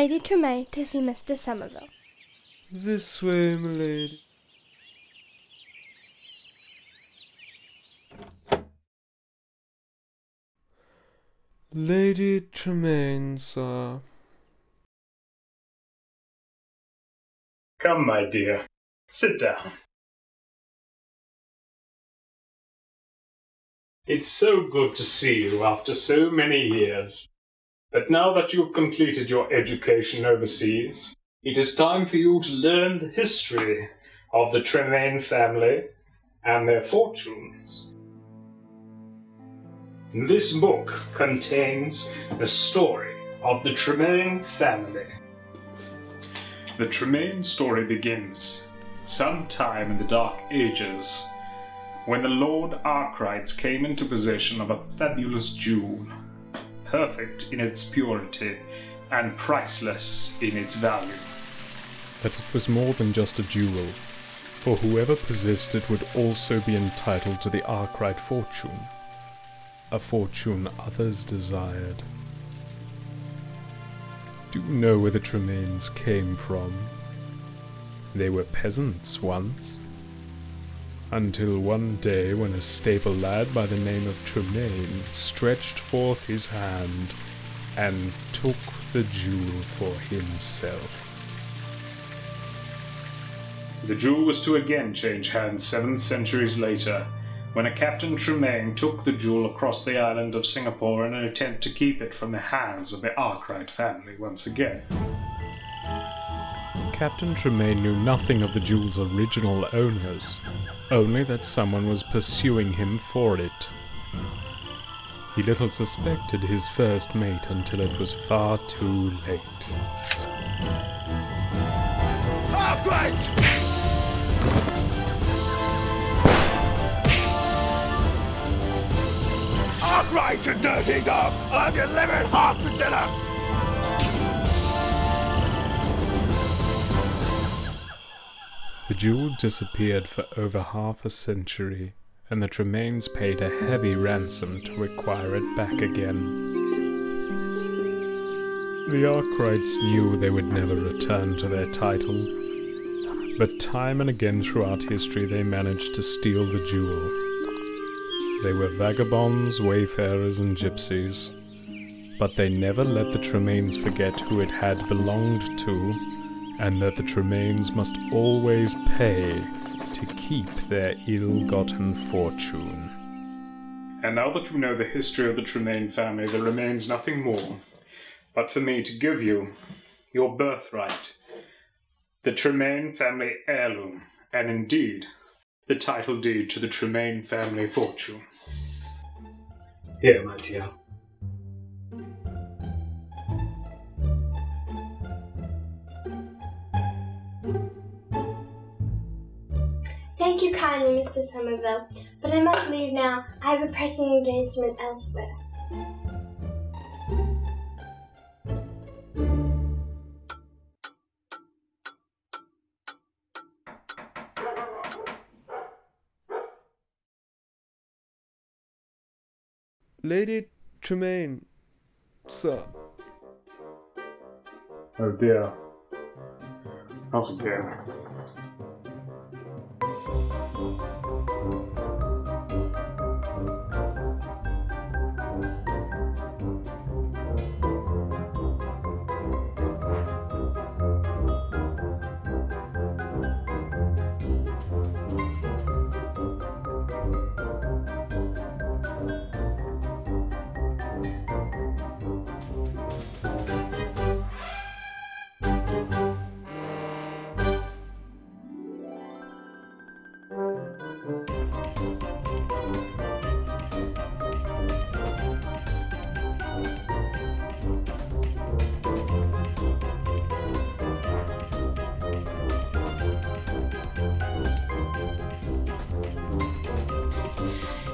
Lady Tremaine to see Mr. Somerville. This way, my lady. Lady Tremaine, sir. Come, my dear. Sit down. It's so good to see you after so many years. But now that you've completed your education overseas, it is time for you to learn the history of the Tremaine family and their fortunes. This book contains the story of the Tremaine family. The Tremaine story begins sometime in the Dark Ages, when the Lord Arkwrights came into possession of a fabulous jewel, perfect in its purity and priceless in its value. But it was more than just a jewel, for whoever possessed it would also be entitled to the Arkwright fortune, a fortune others desired. Do you know where the Tremaines came from? They were peasants once, until one day when a stable lad by the name of Tremaine stretched forth his hand and took the jewel for himself. The jewel was to again change hands 7 centuries later, when a Captain Tremaine took the jewel across the island of Singapore in an attempt to keep it from the hands of the Arkwright family once again. Captain Tremaine knew nothing of the jewel's original owners, only that someone was pursuing him for it. He little suspected his first mate until it was far too late. Arkwright! Arkwright, you dirty dog! I'll have your liver and heart for dinner! The jewel disappeared for over half a century, and the Tremaines paid a heavy ransom to acquire it back again. The Arkwrights knew they would never return to their title, but time and again throughout history they managed to steal the jewel. They were vagabonds, wayfarers, and gypsies, but they never let the Tremaines forget who it had belonged to, and that the Tremaines must always pay to keep their ill-gotten fortune. And now that you know the history of the Tremaine family, there remains nothing more but for me to give you your birthright, the Tremaine family heirloom, and indeed, the title deed to the Tremaine family fortune. Here, my dear. Thank you kindly, Mr. Somerville, but I must leave now. I have a pressing engagement elsewhere. Lady Tremaine, sir. Oh dear. Not again.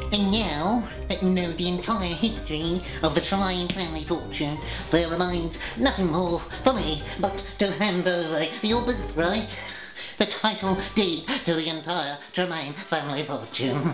And now that you know the entire history of the Tremaine family fortune, there remains nothing more for me but to hand over your birthright, the title deed to the entire Tremaine family fortune.